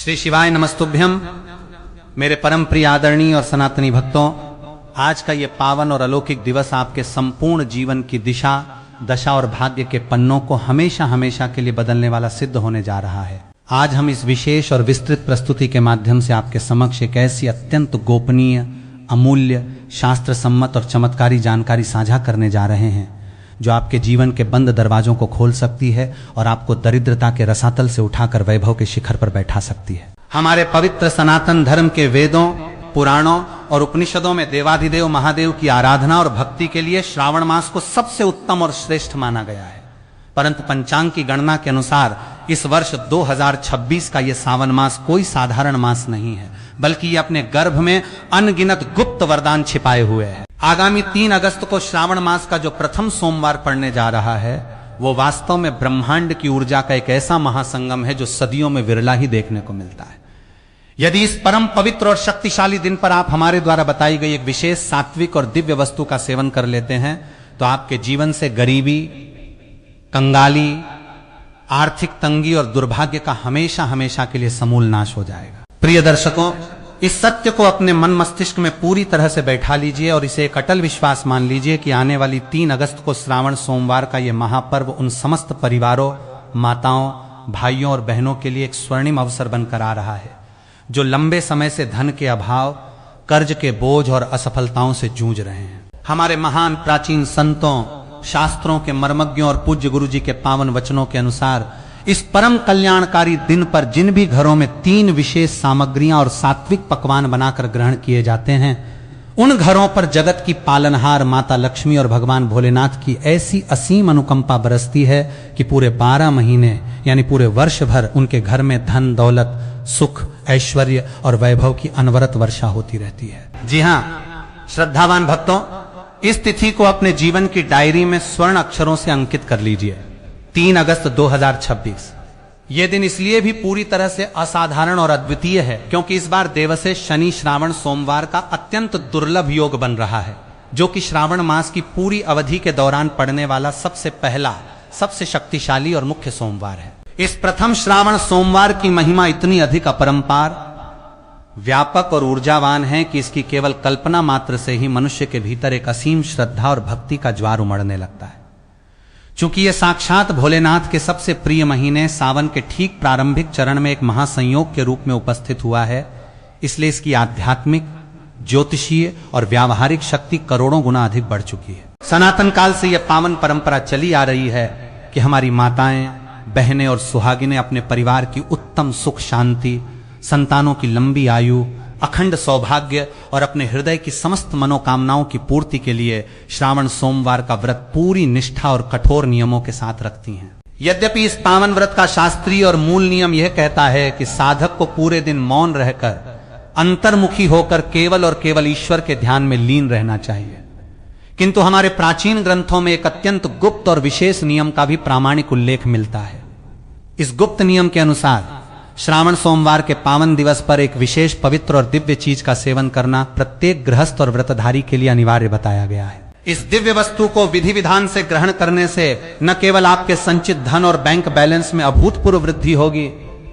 श्री शिवाय नमस्तुभ्यम। मेरे परम प्रिय आदरणीय और सनातनी भक्तों, आज का ये पावन और अलौकिक दिवस आपके संपूर्ण जीवन की दिशा, दशा और भाग्य के पन्नों को हमेशा हमेशा के लिए बदलने वाला सिद्ध होने जा रहा है। आज हम इस विशेष और विस्तृत प्रस्तुति के माध्यम से आपके समक्ष एक ऐसी अत्यंत गोपनीय, अमूल्य, शास्त्र सम्मत और चमत्कारी जानकारी साझा करने जा रहे हैं जो आपके जीवन के बंद दरवाजों को खोल सकती है और आपको दरिद्रता के रसातल से उठाकर वैभव के शिखर पर बैठा सकती है। हमारे पवित्र सनातन धर्म के वेदों, पुराणों और उपनिषदों में देवाधिदेव महादेव की आराधना और भक्ति के लिए श्रावण मास को सबसे उत्तम और श्रेष्ठ माना गया है। परंतु पंचांग की गणना के अनुसार इस वर्ष 2026 का यह सावन मास कोई साधारण मास नहीं है, बल्कि ये अपने गर्भ में अनगिनत गुप्त वरदान छिपाए हुए है। आगामी 3 अगस्त को श्रावण मास का जो प्रथम सोमवार पड़ने जा रहा है, वो वास्तव में ब्रह्मांड की ऊर्जा का एक ऐसा महासंगम है जो सदियों में विरला ही देखने को मिलता है। यदि इस परम पवित्र और शक्तिशाली दिन पर आप हमारे द्वारा बताई गई एक विशेष सात्विक और दिव्य वस्तु का सेवन कर लेते हैं तो आपके जीवन से गरीबी, कंगाली, आर्थिक तंगी और दुर्भाग्य का हमेशा हमेशा के लिए समूल नाश हो जाएगा। प्रिय दर्शकों, इस सत्य को अपने मन मस्तिष्क में पूरी तरह से बैठा लीजिए और इसे एक अटल विश्वास मान लीजिए कि आने वाली 3 अगस्त को श्रावण सोमवार का यह महापर्व उन समस्त परिवारों, माताओं, भाइयों और बहनों के लिए एक स्वर्णिम अवसर बनकर आ रहा है जो लंबे समय से धन के अभाव, कर्ज के बोझ और असफलताओं से जूझ रहे हैं। हमारे महान प्राचीन संतों, शास्त्रों के मर्मज्ञों और पूज्य गुरु जी के पावन वचनों के अनुसार इस परम कल्याणकारी दिन पर जिन भी घरों में 3 विशेष सामग्रियां और सात्विक पकवान बनाकर ग्रहण किए जाते हैं, उन घरों पर जगत की पालनहार माता लक्ष्मी और भगवान भोलेनाथ की ऐसी असीम अनुकंपा बरसती है कि पूरे 12 महीने यानी पूरे वर्ष भर उनके घर में धन, दौलत, सुख, ऐश्वर्य और वैभव की अनवरत वर्षा होती रहती है। जी हां श्रद्धावान भक्तों, इस तिथि को अपने जीवन की डायरी में स्वर्ण अक्षरों से अंकित कर लीजिए। 3 अगस्त 2026 ये दिन इसलिए भी पूरी तरह से असाधारण और अद्वितीय है क्योंकि इस बार देवशेष शनि श्रावण सोमवार का अत्यंत दुर्लभ योग बन रहा है, जो कि श्रावण मास की पूरी अवधि के दौरान पड़ने वाला सबसे पहला, सबसे शक्तिशाली और मुख्य सोमवार है। इस प्रथम श्रावण सोमवार की महिमा इतनी अधिक अपरंपार, व्यापक और ऊर्जावान है कि इसकी केवल कल्पना मात्र से ही मनुष्य के भीतर एक असीम श्रद्धा और भक्ति का ज्वार उमड़ने लगता है। चूंकि यह साक्षात भोलेनाथ के सबसे प्रिय महीने सावन के ठीक प्रारंभिक चरण में एक महासंयोग के रूप में उपस्थित हुआ है, इसलिए इसकी आध्यात्मिक, ज्योतिषीय और व्यावहारिक शक्ति करोड़ों गुना अधिक बढ़ चुकी है। सनातन काल से यह पावन परंपरा चली आ रही है कि हमारी माताएं, बहनें और सुहागिनें अपने परिवार की उत्तम सुख शांति, संतानों की लंबी आयु, अखंड सौभाग्य और अपने हृदय की समस्त मनोकामनाओं की पूर्ति के लिए श्रावण सोमवार का व्रत पूरी निष्ठा और कठोर नियमों के साथ रखती हैं। यद्यपि इस पावन व्रत का शास्त्रीय और मूल नियम यह कहता है कि साधक को पूरे दिन मौन रहकर, अंतर्मुखी होकर केवल और केवल ईश्वर के ध्यान में लीन रहना चाहिए, किंतु हमारे प्राचीन ग्रंथों में एक अत्यंत गुप्त और विशेष नियम का भी प्रामाणिक उल्लेख मिलता है। इस गुप्त नियम के अनुसार श्रावण सोमवार के पावन दिवस पर एक विशेष पवित्र और दिव्य चीज का सेवन करना प्रत्येक गृहस्थ और व्रतधारी के लिए अनिवार्य बताया गया है। इस दिव्य वस्तु को विधि विधान से ग्रहण करने से न केवल आपके संचित धन और बैंक बैलेंस में अभूतपूर्व वृद्धि होगी,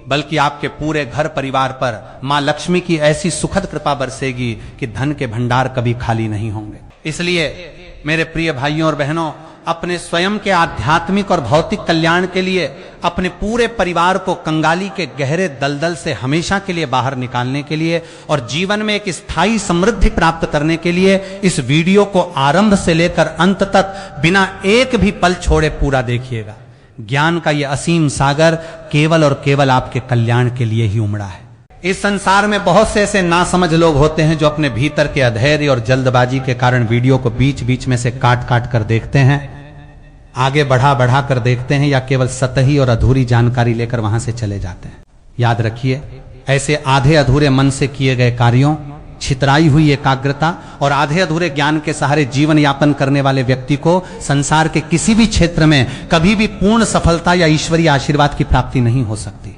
बल्कि आपके पूरे घर परिवार पर मां लक्ष्मी की ऐसी सुखद कृपा बरसेगी कि धन के भंडार कभी खाली नहीं होंगे। इसलिए मेरे प्रिय भाइयों और बहनों, अपने स्वयं के आध्यात्मिक और भौतिक कल्याण के लिए अपने पूरे परिवार को कंगाली के गहरे दलदल से हमेशा के लिए बाहर निकालने के लिए और जीवन में एक स्थायी समृद्धि प्राप्त करने के लिए इस वीडियो को आरंभ से लेकर अंत तक बिना एक भी पल छोड़े पूरा देखिएगा। ज्ञान का यह असीम सागर केवल और केवल आपके कल्याण के लिए ही उमड़ा है। इस संसार में बहुत से ऐसे नासमझ लोग होते हैं जो अपने भीतर के अधैर्य और जल्दबाजी के कारण वीडियो को बीच बीच में से काट काट कर देखते हैं, आगे बढ़ा कर देखते हैं या केवल सतही और अधूरी जानकारी लेकर वहां से चले जाते हैं। याद रखिए, ऐसे आधे अधूरे मन से किए गए कार्यों, छितराई हुई एकाग्रता और आधे अधूरे ज्ञान के सहारे जीवन यापन करने वाले व्यक्ति को संसार के किसी भी क्षेत्र में कभी भी पूर्ण सफलता या ईश्वरीय आशीर्वाद की प्राप्ति नहीं हो सकती।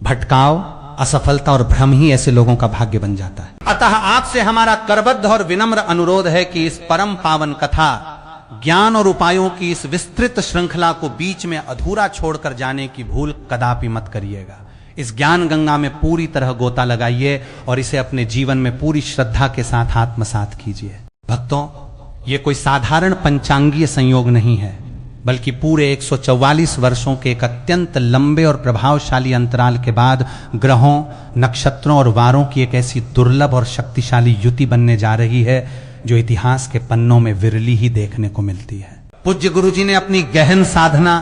भटकाव, असफलता और भ्रम ही ऐसे लोगों का भाग्य बन जाता है। अतः आपसे हमारा करबद्ध और विनम्र अनुरोध है कि इस परम पावन कथा, ज्ञान और उपायों की इस विस्तृत श्रृंखला को बीच में अधूरा छोड़कर जाने की भूल कदापि मत करिएगा। इस ज्ञान गंगा में पूरी तरह गोता लगाइए और इसे अपने जीवन में पूरी श्रद्धा के साथ आत्मसात कीजिए। भक्तों, ये कोई साधारण पंचांगीय संयोग नहीं है, बल्कि पूरे 144 वर्षों के एक अत्यंत लंबे और प्रभावशाली अंतराल के बाद ग्रहों, नक्षत्रों और वारों की एक ऐसी दुर्लभ और शक्तिशाली युति बनने जा रही है जो इतिहास के पन्नों में विरली ही देखने को मिलती है। पूज्य गुरु जी ने अपनी गहन साधना,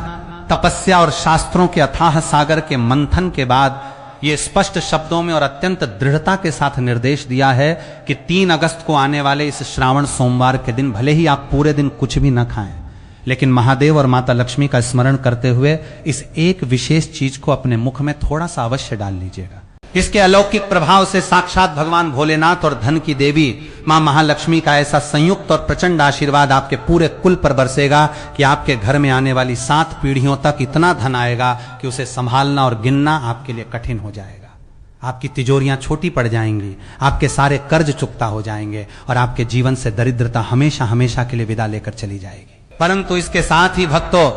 तपस्या और शास्त्रों के अथाह सागर के मंथन के बाद ये स्पष्ट शब्दों में और अत्यंत दृढ़ता के साथ निर्देश दिया है कि 3 अगस्त को आने वाले इस श्रावण सोमवार के दिन भले ही आप पूरे दिन कुछ भी न खाएं, लेकिन महादेव और माता लक्ष्मी का स्मरण करते हुए इस एक विशेष चीज को अपने मुख में थोड़ा सा अवश्य डाल लीजिएगा। इसके अलौकिक प्रभाव से साक्षात भगवान भोलेनाथ और धन की देवी मां महालक्ष्मी का ऐसा संयुक्त और प्रचंड आशीर्वाद आपके पूरे कुल पर बरसेगा कि आपके घर में आने वाली 7 पीढ़ियों तक इतना धन आएगा कि उसे संभालना और गिनना आपके लिए कठिन हो जाएगा। आपकी तिजोरियां छोटी पड़ जाएंगी, आपके सारे कर्ज चुकता हो जाएंगे और आपके जीवन से दरिद्रता हमेशा हमेशा के लिए विदा लेकर चली जाएगी। परंतु इसके साथ ही भक्तों,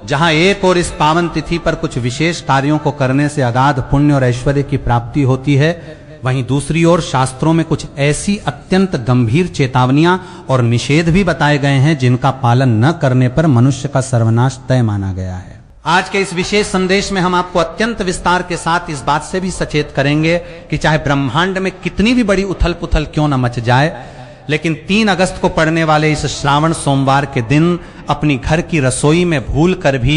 जहां एक और इस पावन तिथि पर कुछ विशेष कार्यों को करने से अगाध पुण्य और ऐश्वर्य की प्राप्ति होती है, वहीं दूसरी ओर शास्त्रों में कुछ ऐसी अत्यंत गंभीर चेतावनियां और निषेध भी बताए गए हैं जिनका पालन न करने पर मनुष्य का सर्वनाश तय माना गया है। आज के इस विशेष संदेश में हम आपको अत्यंत विस्तार के साथ इस बात से भी सचेत करेंगे कि चाहे ब्रह्मांड में कितनी भी बड़ी उथल पुथल क्यों न मच जाए, लेकिन 3 अगस्त को पड़ने वाले इस श्रावण सोमवार के दिन अपनी घर की रसोई में भूल कर भी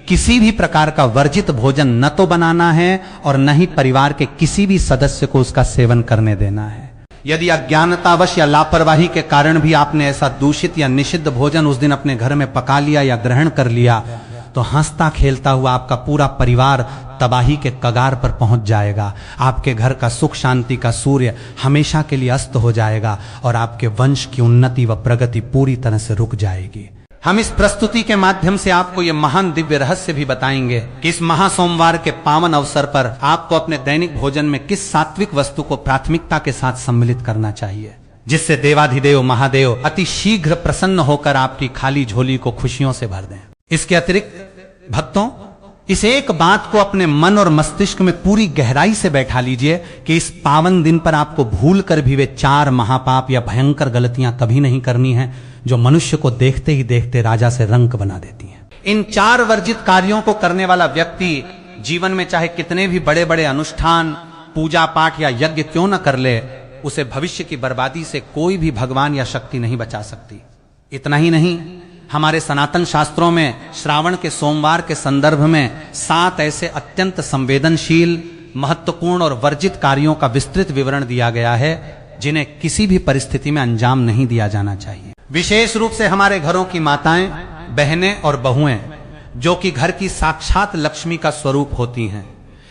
किसी भी प्रकार का वर्जित भोजन न तो बनाना है और न ही परिवार के किसी भी सदस्य को उसका सेवन करने देना है। यदि अज्ञानतावश या लापरवाही के कारण भी आपने ऐसा दूषित या निषिद्ध भोजन उस दिन अपने घर में पका लिया या ग्रहण कर लिया, तो हंसता खेलता हुआ आपका पूरा परिवार तबाही के कगार पर पहुंच जाएगा। आपके घर का सुख शांति का सूर्य हमेशा के लिए अस्त हो जाएगा और आपके वंश की उन्नति व प्रगति पूरी तरह से रुक जाएगी। हम इस प्रस्तुति के माध्यम से आपको यह महान दिव्य रहस्य भी बताएंगे कि इस महासोमवार के पावन अवसर पर आपको अपने दैनिक भोजन में किस सात्विक वस्तु को प्राथमिकता के साथ सम्मिलित करना चाहिए, जिससे देवाधिदेव महादेव अति शीघ्र प्रसन्न होकर आपकी खाली झोली को खुशियों से भर दें। इसके अतिरिक्त भक्तों, इस एक बात को अपने मन और मस्तिष्क में पूरी गहराई से बैठा लीजिए कि इस पावन दिन पर आपको भूल कर भी वे 4 महापाप या भयंकर गलतियां कभी नहीं करनी हैं जो मनुष्य को देखते ही देखते राजा से रंक बना देती हैं। इन 4 वर्जित कार्यों को करने वाला व्यक्ति जीवन में चाहे कितने भी बड़े बड़े अनुष्ठान, पूजा पाठ या यज्ञ क्यों न कर ले, उसे भविष्य की बर्बादी से कोई भी भगवान या शक्ति नहीं बचा सकती। इतना ही नहीं, हमारे सनातन शास्त्रों में श्रावण के सोमवार के संदर्भ में 7 ऐसे अत्यंत संवेदनशील, महत्वपूर्ण और वर्जित कार्यों का विस्तृत विवरण दिया गया है जिन्हें किसी भी परिस्थिति में अंजाम नहीं दिया जाना चाहिए। विशेष रूप से हमारे घरों की माताएं, बहनें और बहुएं, जो कि घर की साक्षात लक्ष्मी का स्वरूप होती हैं,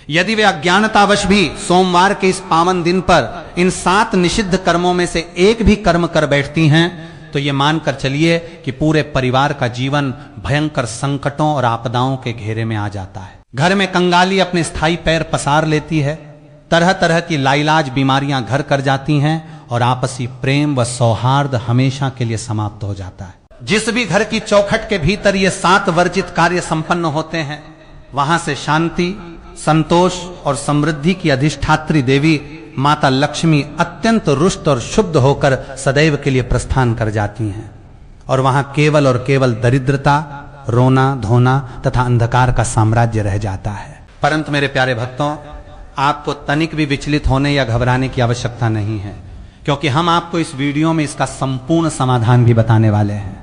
यदि वे अज्ञानतावश भी सोमवार के इस पावन दिन पर इन 7 निषिद्ध कर्मों में से एक भी कर्म कर बैठती हैं, तो ये मानकर चलिए कि पूरे परिवार का जीवन भयंकर संकटों और आपदाओं के घेरे में आ जाता है। घर में कंगाली अपने स्थायी पैर पसार लेती है, तरह तरह की लाइलाज बीमारियां घर कर जाती हैं और आपसी प्रेम व सौहार्द हमेशा के लिए समाप्त हो जाता है। जिस भी घर की चौखट के भीतर ये 7 वर्जित कार्य संपन्न होते हैं, वहां से शांति, संतोष और समृद्धि की अधिष्ठात्री देवी माता लक्ष्मी अत्यंत रुष्ट और शुद्ध होकर सदैव के लिए प्रस्थान कर जाती हैं और वहां केवल और केवल दरिद्रता, रोना धोना तथा अंधकार का साम्राज्य रह जाता है। परंतु मेरे प्यारे भक्तों, आपको तनिक भी विचलित होने या घबराने की आवश्यकता नहीं है, क्योंकि हम आपको इस वीडियो में इसका संपूर्ण समाधान भी बताने वाले हैं।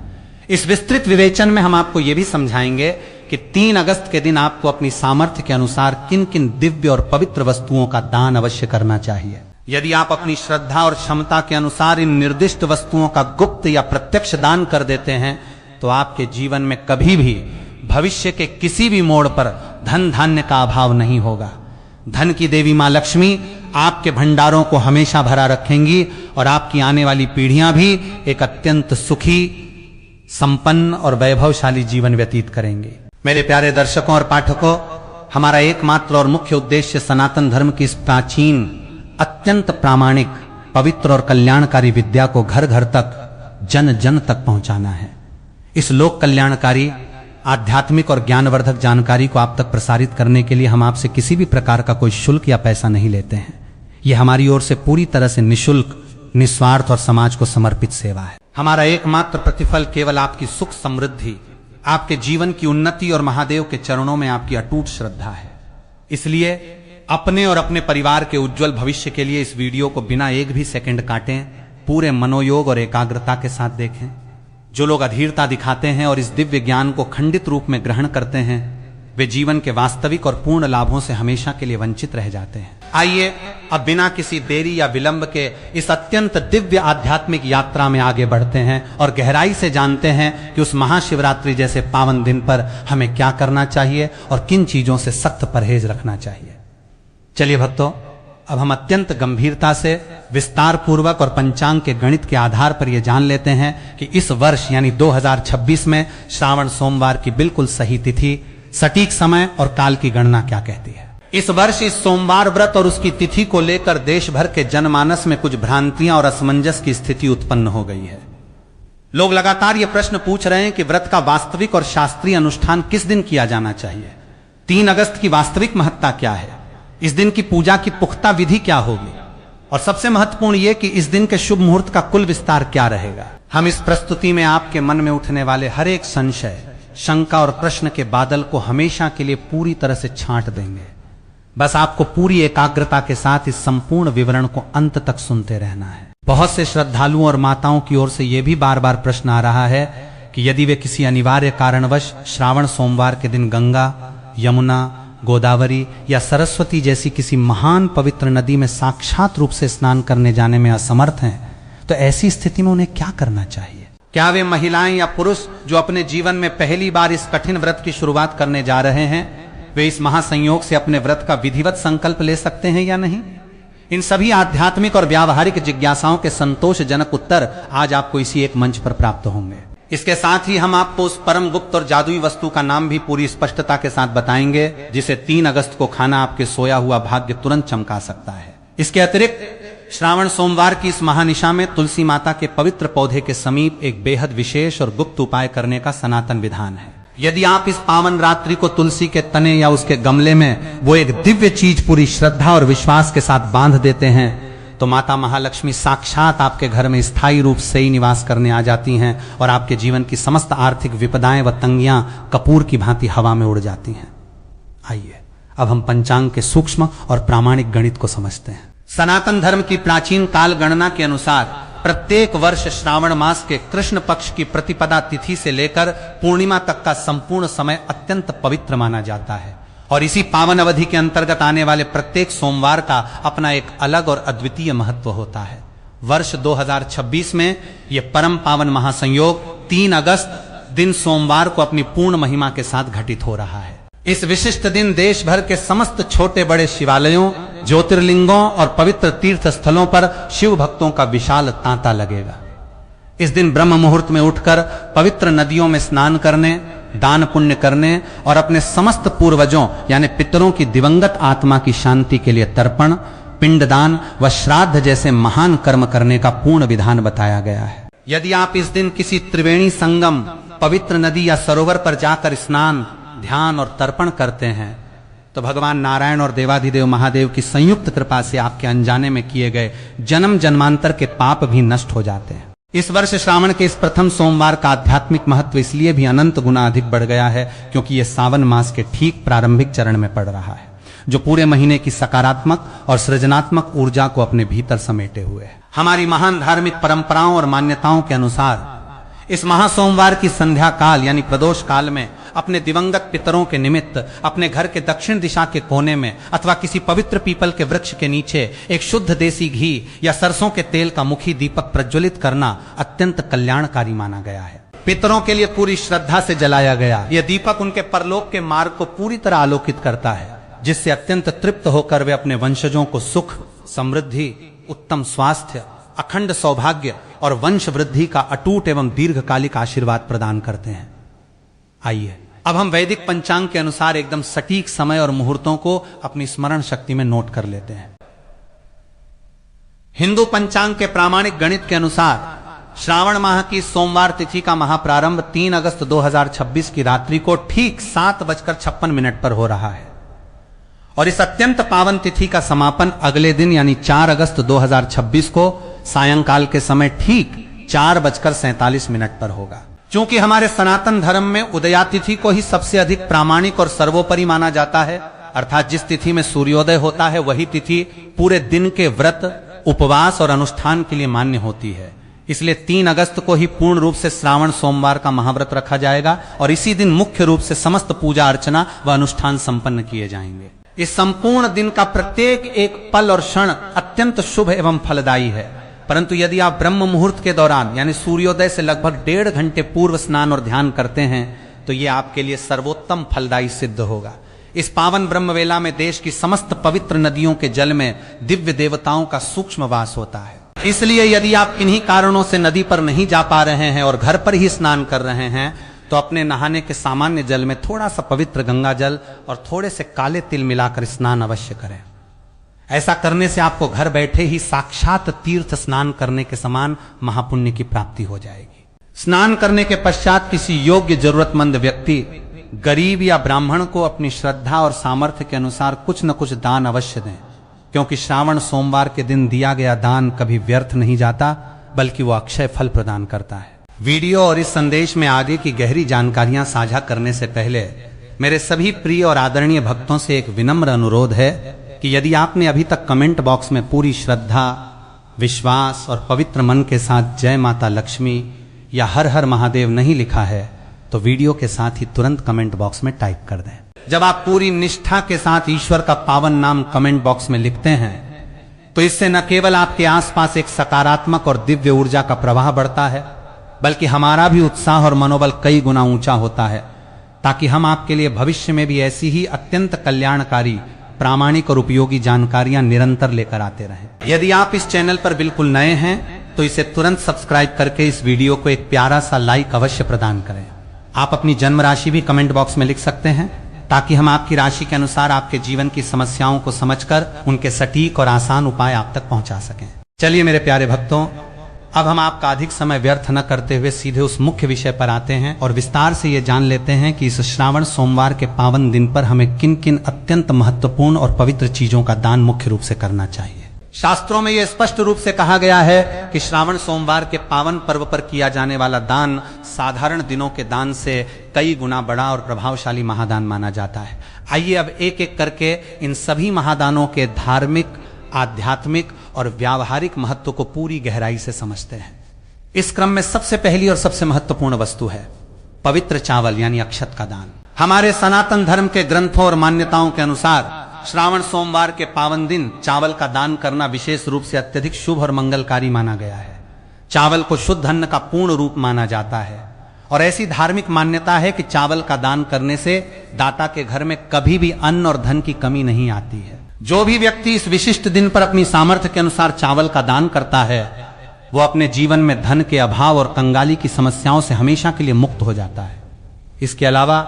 इस विस्तृत विवेचन में हम आपको यह भी समझाएंगे कि 3 अगस्त के दिन आपको अपनी सामर्थ्य के अनुसार किन किन दिव्य और पवित्र वस्तुओं का दान अवश्य करना चाहिए। यदि आप अपनी श्रद्धा और क्षमता के अनुसार इन निर्दिष्ट वस्तुओं का गुप्त या प्रत्यक्ष दान कर देते हैं, तो आपके जीवन में कभी भी भविष्य के किसी भी मोड़ पर धन धान्य का अभाव नहीं होगा। धन की देवी मां लक्ष्मी आपके भंडारों को हमेशा भरा रखेंगी और आपकी आने वाली पीढ़ियां भी एक अत्यंत सुखी, संपन्न और वैभवशाली जीवन व्यतीत करेंगे। मेरे प्यारे दर्शकों और पाठकों, हमारा एकमात्र और मुख्य उद्देश्य सनातन धर्म की इस प्राचीन, अत्यंत प्रामाणिक, पवित्र और कल्याणकारी विद्या को घर घर तक, जन जन तक पहुंचाना है। इस लोक कल्याणकारी आध्यात्मिक और ज्ञानवर्धक जानकारी को आप तक प्रसारित करने के लिए हम आपसे किसी भी प्रकार का कोई शुल्क या पैसा नहीं लेते हैं। यह हमारी ओर से पूरी तरह से निःशुल्क, निस्वार्थ और समाज को समर्पित सेवा है। हमारा एकमात्र प्रतिफल केवल आपकी सुख समृद्धि, आपके जीवन की उन्नति और महादेव के चरणों में आपकी अटूट श्रद्धा है। इसलिए अपने और अपने परिवार के उज्जवल भविष्य के लिए इस वीडियो को बिना एक भी सेकंड काटे पूरे मनोयोग और एकाग्रता के साथ देखें। जो लोग अधीरता दिखाते हैं और इस दिव्य ज्ञान को खंडित रूप में ग्रहण करते हैं, वे जीवन के वास्तविक और पूर्ण लाभों से हमेशा के लिए वंचित रह जाते हैं। आइए अब बिना किसी देरी या विलंब के इस अत्यंत दिव्य आध्यात्मिक यात्रा में आगे बढ़ते हैं और गहराई से जानते हैं कि उस महाशिवरात्रि जैसे पावन दिन पर हमें क्या करना चाहिए और किन चीजों से सख्त परहेज रखना चाहिए। चलिए भक्तों, अब हम अत्यंत गंभीरता से विस्तार पूर्वक और पंचांग के गणित के आधार पर यह जान लेते हैं कि इस वर्ष यानी 2026 में श्रावण सोमवार की बिल्कुल सही तिथि, सटीक समय और काल की गणना क्या कहती है। इस वर्ष इस सोमवार व्रत और उसकी तिथि को लेकर देश भर के जनमानस में कुछ भ्रांतियां और असमंजस की स्थिति उत्पन्न हो गई है। लोग लगातार ये प्रश्न पूछ रहे हैं कि व्रत का वास्तविक और शास्त्रीय अनुष्ठान किस दिन किया जाना चाहिए। 3 अगस्त की वास्तविक महत्ता क्या है, इस दिन की पूजा की पुख्ता विधि क्या होगी, और सबसे महत्वपूर्ण यह कि इस दिन के शुभ मुहूर्त का कुल विस्तार क्या रहेगा। हम इस प्रस्तुति में आपके मन में उठने वाले हर एक संशय, शंका और प्रश्न के बादल को हमेशा के लिए पूरी तरह से छांट देंगे। बस आपको पूरी एकाग्रता के साथ इस संपूर्ण विवरण को अंत तक सुनते रहना है। बहुत से श्रद्धालुओं और माताओं की ओर से यह भी बार बार प्रश्न आ रहा है कि यदि वे किसी अनिवार्य कारणवश श्रावण सोमवार के दिन गंगा, यमुना, गोदावरी या सरस्वती जैसी किसी महान पवित्र नदी में साक्षात रूप से स्नान करने जाने में असमर्थ हैं, तो ऐसी स्थिति में उन्हें क्या करना चाहिए। क्या वे महिलाएं या पुरुष जो अपने जीवन में पहली बार इस कठिन व्रत की शुरुआत करने जा रहे हैं, वे इस महासंयोग से अपने व्रत का विधिवत संकल्प ले सकते हैं या नहीं। इन सभी आध्यात्मिक और व्यावहारिक जिज्ञासाओं के संतोषजनक उत्तर आज आपको इसी एक मंच पर प्राप्त होंगे। इसके साथ ही हम आपको उस परम गुप्त और जादुई वस्तु का नाम भी पूरी स्पष्टता के साथ बताएंगे जिसे 3 अगस्त को खाना आपके सोया हुआ भाग्य तुरंत चमका सकता है। इसके अतिरिक्त श्रावण सोमवार की इस महानिशा में तुलसी माता के पवित्र पौधे के समीप एक बेहद विशेष और गुप्त उपाय करने का सनातन विधान है। यदि आप इस पावन रात्रि को तुलसी के तने या उसके गमले में वो एक दिव्य चीज पूरी श्रद्धा और विश्वास के साथ बांध देते हैं, तो माता महालक्ष्मी साक्षात आपके घर में स्थायी रूप से ही निवास करने आ जाती हैं और आपके जीवन की समस्त आर्थिक विपदाएं व तंगियां कपूर की भांति हवा में उड़ जाती हैं। आइए अब हम पंचांग के सूक्ष्म और प्रामाणिक गणित को समझते हैं। सनातन धर्म की प्राचीन काल गणना के अनुसार प्रत्येक वर्ष श्रावण मास के कृष्ण पक्ष की प्रतिपदा तिथि से लेकर पूर्णिमा तक का संपूर्ण समय अत्यंत पवित्र माना जाता है और इसी पावन अवधि के अंतर्गत आने वाले प्रत्येक सोमवार का अपना एक अलग और अद्वितीय महत्व होता है। वर्ष 2026 में यह परम पावन महासंयोग 3 अगस्त दिन सोमवार को अपनी पूर्ण महिमा के साथ घटित हो रहा है। इस विशिष्ट दिन देश भर के समस्त छोटे बड़े शिवालयों, ज्योतिर्लिंगों और पवित्र तीर्थ स्थलों पर शिव भक्तों का विशाल तांता लगेगा। इस दिन ब्रह्म मुहूर्त में उठकर पवित्र नदियों में स्नान करने, दान पुण्य करने और अपने समस्त पूर्वजों यानी पितरों की दिवंगत आत्मा की शांति के लिए तर्पण, पिंडदान व श्राद्ध जैसे महान कर्म करने का पूर्ण विधान बताया गया है। यदि आप इस दिन किसी त्रिवेणी संगम, पवित्र नदी या सरोवर पर जाकर स्नान, ध्यान और तर्पण करते हैं, तो भगवान नारायण और देवाधिदेव महादेव की संयुक्त कृपा से आपके अनजाने में किए गए जन्म जन्मांतर के पाप भी नष्ट हो जाते हैं। इस वर्ष श्रावण के इस प्रथम सोमवार का आध्यात्मिक महत्व इसलिए भी अनंत गुना अधिक बढ़ गया है क्योंकि यह सावन मास के ठीक प्रारंभिक चरण में पड़ रहा है, जो पूरे महीने की सकारात्मक और सृजनात्मक ऊर्जा को अपने भीतर समेटे हुए है। हमारी महान धार्मिक परंपराओं और मान्यताओं के अनुसार इस महासोमवार की संध्या काल यानी प्रदोष काल में अपने दिवंगत पितरों के निमित्त अपने घर के दक्षिण दिशा के कोने में अथवा किसी पवित्र पीपल के वृक्ष के नीचे एक शुद्ध देसी घी या सरसों के तेल का मुखी दीपक प्रज्वलित करना अत्यंत कल्याणकारी माना गया है। पितरों के लिए पूरी श्रद्धा से जलाया गया यह दीपक उनके परलोक के मार्ग को पूरी तरह आलोकित करता है, जिससे अत्यंत तृप्त होकर वे अपने वंशजों को सुख, समृद्धि, उत्तम स्वास्थ्य, अखंड सौभाग्य और वंश वृद्धि का अटूट एवं दीर्घकालिक आशीर्वाद प्रदान करते हैं। आइए अब हम वैदिक पंचांग के अनुसार एकदम सटीक समय और मुहूर्तों को अपनी स्मरण शक्ति में नोट कर लेते हैं। हिंदू पंचांग के प्रामाणिक गणित के अनुसार श्रावण माह की सोमवार तिथि का महाप्रारंभ 3 अगस्त 2026 की रात्रि को ठीक 7:56 पर हो रहा है और इस अत्यंत पावन तिथि का समापन अगले दिन यानी 4 अगस्त 2026 को सायंकाल के समय ठीक 4:47 पर होगा। चूंकि हमारे सनातन धर्म में उदयातिथि को ही सबसे अधिक प्रामाणिक और सर्वोपरि माना जाता है, अर्थात जिस तिथि में सूर्योदय होता है वही तिथि पूरे दिन के व्रत, उपवास और अनुष्ठान के लिए मान्य होती है। इसलिए 3 अगस्त को ही पूर्ण रूप से श्रावण सोमवार का महाव्रत रखा जाएगा और इसी दिन मुख्य रूप से समस्त पूजा अर्चना व अनुष्ठान संपन्न किए जाएंगे। इस संपूर्ण दिन का प्रत्येक एक पल और क्षण अत्यंत शुभ एवं फलदायी है, परंतु यदि आप ब्रह्म मुहूर्त के दौरान यानी सूर्योदय से लगभग 1.5 घंटे पूर्व स्नान और ध्यान करते हैं तो ये आपके लिए सर्वोत्तम फलदायी सिद्ध होगा। इस पावन ब्रह्मवेला में देश की समस्त पवित्र नदियों के जल में दिव्य देवताओं का सूक्ष्म वास होता है। इसलिए यदि आप किन्हीं कारणों से नदी पर नहीं जा पा रहे हैं और घर पर ही स्नान कर रहे हैं तो अपने नहाने के सामान्य जल में थोड़ा सा पवित्र गंगा जल और थोड़े से काले तिल मिलाकर स्नान अवश्य करें। ऐसा करने से आपको घर बैठे ही साक्षात तीर्थ स्नान करने के समान महापुण्य की प्राप्ति हो जाएगी। स्नान करने के पश्चात किसी योग्य जरूरतमंद व्यक्ति, गरीब या ब्राह्मण को अपनी श्रद्धा और सामर्थ्य के अनुसार कुछ न कुछ दान अवश्य दें, क्योंकि श्रावण सोमवार के दिन दिया गया दान कभी व्यर्थ नहीं जाता बल्कि वो अक्षय फल प्रदान करता है। वीडियो और इस संदेश में आगे की गहरी जानकारियां साझा करने से पहले मेरे सभी प्रिय और आदरणीय भक्तों से एक विनम्र अनुरोध है कि यदि आपने अभी तक कमेंट बॉक्स में पूरी श्रद्धा, विश्वास और पवित्र मन के साथ जय माता लक्ष्मी या हर हर महादेव नहीं लिखा है तो वीडियो के साथ ही तुरंत कमेंट बॉक्स में टाइप कर दें। जब आप पूरी निष्ठा के साथ ईश्वर का पावन नाम कमेंट बॉक्स में लिखते हैं तो इससे न केवल आपके आसपास एक सकारात्मक और दिव्य ऊर्जा का प्रवाह बढ़ता है बल्कि हमारा भी उत्साह और मनोबल कई गुना ऊंचा होता है, ताकि हम आपके लिए भविष्य में भी ऐसी ही अत्यंत कल्याणकारी, प्रामाणिक और उपयोगी जानकारियां निरंतर लेकर आते रहें। यदि आप इस चैनल पर बिल्कुल नए हैं तो इसे तुरंत सब्सक्राइब करके इस वीडियो को एक प्यारा सा लाइक अवश्य प्रदान करें। आप अपनी जन्म राशि भी कमेंट बॉक्स में लिख सकते हैं ताकि हम आपकी राशि के अनुसार आपके जीवन की समस्याओं को समझकर उनके सटीक और आसान उपाय आप तक पहुंचा सकें। चलिए मेरे प्यारे भक्तों, अब हम आपका अधिक समय व्यर्थ न करते हुए सीधे उस मुख्य विषय पर आते हैं और विस्तार से ये जान लेते हैं कि इस श्रावण सोमवार के पावन दिन पर हमें किन किन अत्यंत महत्वपूर्ण और पवित्र चीजों का दान मुख्य रूप से करना चाहिए। शास्त्रों में यह स्पष्ट रूप से कहा गया है कि श्रावण सोमवार के पावन पर्व पर किया जाने वाला दान साधारण दिनों के दान से कई गुना बड़ा और प्रभावशाली महादान माना जाता है। आइए अब एक एक करके इन सभी महादानों के धार्मिक, आध्यात्मिक और व्यावहारिक महत्व को पूरी गहराई से समझते हैं। इस क्रम में सबसे पहली और सबसे महत्वपूर्ण वस्तु है पवित्र चावल यानी अक्षत का दान। हमारे सनातन धर्म के ग्रंथों और मान्यताओं के अनुसार श्रावण सोमवार के पावन दिन चावल का दान करना विशेष रूप से अत्यधिक शुभ और मंगलकारी माना गया है। चावल को शुद्ध अन्न का पूर्ण रूप माना जाता है और ऐसी धार्मिक मान्यता है कि चावल का दान करने से दाता के घर में कभी भी अन्न और धन की कमी नहीं आती है। जो भी व्यक्ति इस विशिष्ट दिन पर अपनी सामर्थ्य के अनुसार चावल का दान करता है वो अपने जीवन में धन के अभाव और कंगाली की समस्याओं से हमेशा के लिए मुक्त हो जाता है। इसके अलावा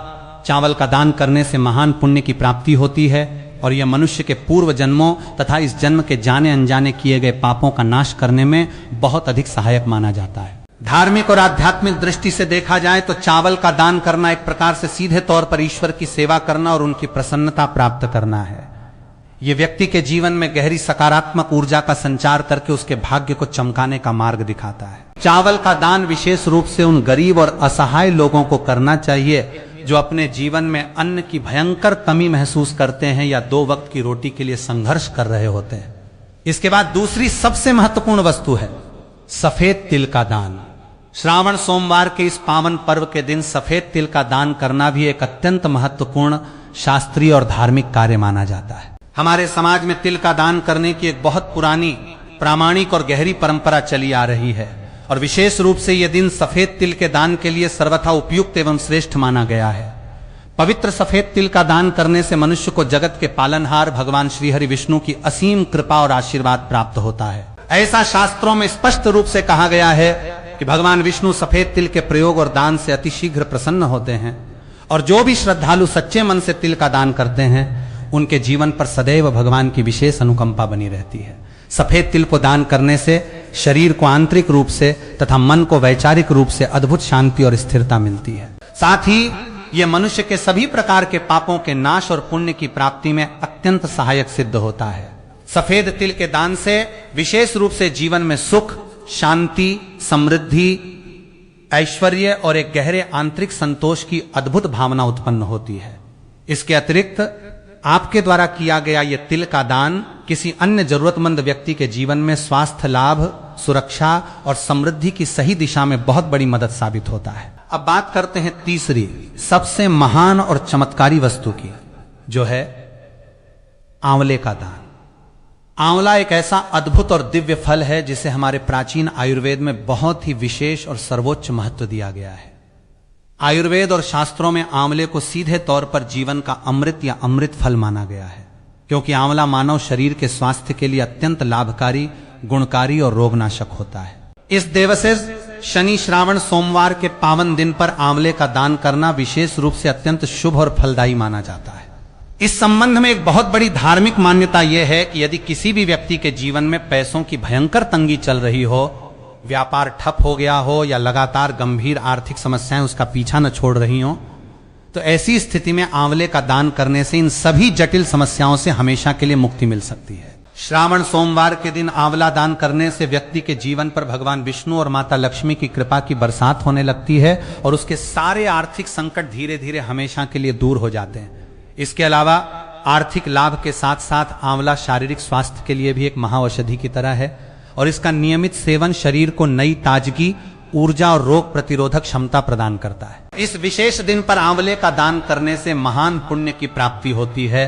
चावल का दान करने से महान पुण्य की प्राप्ति होती है और यह मनुष्य के पूर्व जन्मों तथा इस जन्म के जाने अनजाने किए गए पापों का नाश करने में बहुत अधिक सहायक माना जाता है। धार्मिक और आध्यात्मिक दृष्टि से देखा जाए तो चावल का दान करना एक प्रकार से सीधे तौर पर ईश्वर की सेवा करना और उनकी प्रसन्नता प्राप्त करना है। ये व्यक्ति के जीवन में गहरी सकारात्मक ऊर्जा का संचार करके उसके भाग्य को चमकाने का मार्ग दिखाता है। चावल का दान विशेष रूप से उन गरीब और असहाय लोगों को करना चाहिए जो अपने जीवन में अन्न की भयंकर कमी महसूस करते हैं या 2 वक्त की रोटी के लिए संघर्ष कर रहे होते हैं। इसके बाद दूसरी सबसे महत्वपूर्ण वस्तु है सफेद तिल का दान। श्रावण सोमवार के इस पावन पर्व के दिन सफेद तिल का दान करना भी एक अत्यंत महत्वपूर्ण शास्त्रीय और धार्मिक कार्य माना जाता है। हमारे समाज में तिल का दान करने की एक बहुत पुरानी, प्रामाणिक और गहरी परंपरा चली आ रही है और विशेष रूप से यह दिन सफेद तिल के दान के लिए सर्वथा उपयुक्त एवं श्रेष्ठ माना गया है। पवित्र सफेद तिल का दान करने से मनुष्य को जगत के पालनहार भगवान श्री हरि विष्णु की असीम कृपा और आशीर्वाद प्राप्त होता है। ऐसा शास्त्रों में स्पष्ट रूप से कहा गया है कि भगवान विष्णु सफेद तिल के प्रयोग और दान से अतिशीघ्र प्रसन्न होते हैं और जो भी श्रद्धालु सच्चे मन से तिल का दान करते हैं उनके जीवन पर सदैव भगवान की विशेष अनुकंपा बनी रहती है। सफेद तिल को दान करने से शरीर को आंतरिक रूप से तथा मन को वैचारिक रूप से अद्भुत शांति और स्थिरता मिलती है। साथ ही यह मनुष्य के सभी प्रकार के पापों के नाश और पुण्य की प्राप्ति में अत्यंत सहायक सिद्ध होता है। सफेद तिल के दान से विशेष रूप से जीवन में सुख, शांति, समृद्धि, ऐश्वर्य और एक गहरे आंतरिक संतोष की अद्भुत भावना उत्पन्न होती है। इसके अतिरिक्त आपके द्वारा किया गया यह तिल का दान किसी अन्य जरूरतमंद व्यक्ति के जीवन में स्वास्थ्य लाभ, सुरक्षा और समृद्धि की सही दिशा में बहुत बड़ी मदद साबित होता है। अब बात करते हैं तीसरी सबसे महान और चमत्कारी वस्तु की, जो है आंवले का दान। आंवला एक ऐसा अद्भुत और दिव्य फल है जिसे हमारे प्राचीन आयुर्वेद में बहुत ही विशेष और सर्वोच्च महत्व दिया गया है। आयुर्वेद और शास्त्रों में आंवले को सीधे तौर पर जीवन का अमृत या अमृत फल माना गया है, क्योंकि आंवला मानव शरीर के स्वास्थ्य के लिए अत्यंत लाभकारी, गुणकारी और रोगनाशक होता है। इस दिवस शनि श्रावण सोमवार के पावन दिन पर आंवले का दान करना विशेष रूप से अत्यंत शुभ और फलदायी माना जाता है। इस संबंध में एक बहुत बड़ी धार्मिक मान्यता यह है कि यदि किसी भी व्यक्ति के जीवन में पैसों की भयंकर तंगी चल रही हो, व्यापार ठप हो गया हो या लगातार गंभीर आर्थिक समस्याएं उसका पीछा न छोड़ रही हो, तो ऐसी स्थिति में आंवले का दान करने से इन सभी जटिल समस्याओं से हमेशा के लिए मुक्ति मिल सकती है। श्रावण सोमवार के दिन आंवला दान करने से व्यक्ति के जीवन पर भगवान विष्णु और माता लक्ष्मी की कृपा की बरसात होने लगती है और उसके सारे आर्थिक संकट धीरे धीरे हमेशा के लिए दूर हो जाते हैं। इसके अलावा आर्थिक लाभ के साथ साथ आंवला शारीरिक स्वास्थ्य के लिए भी एक महाऔषधि की तरह है और इसका नियमित सेवन शरीर को नई ताजगी, ऊर्जा और रोग प्रतिरोधक क्षमता प्रदान करता है। इस विशेष दिन पर आंवले का दान करने से महान पुण्य की प्राप्ति होती है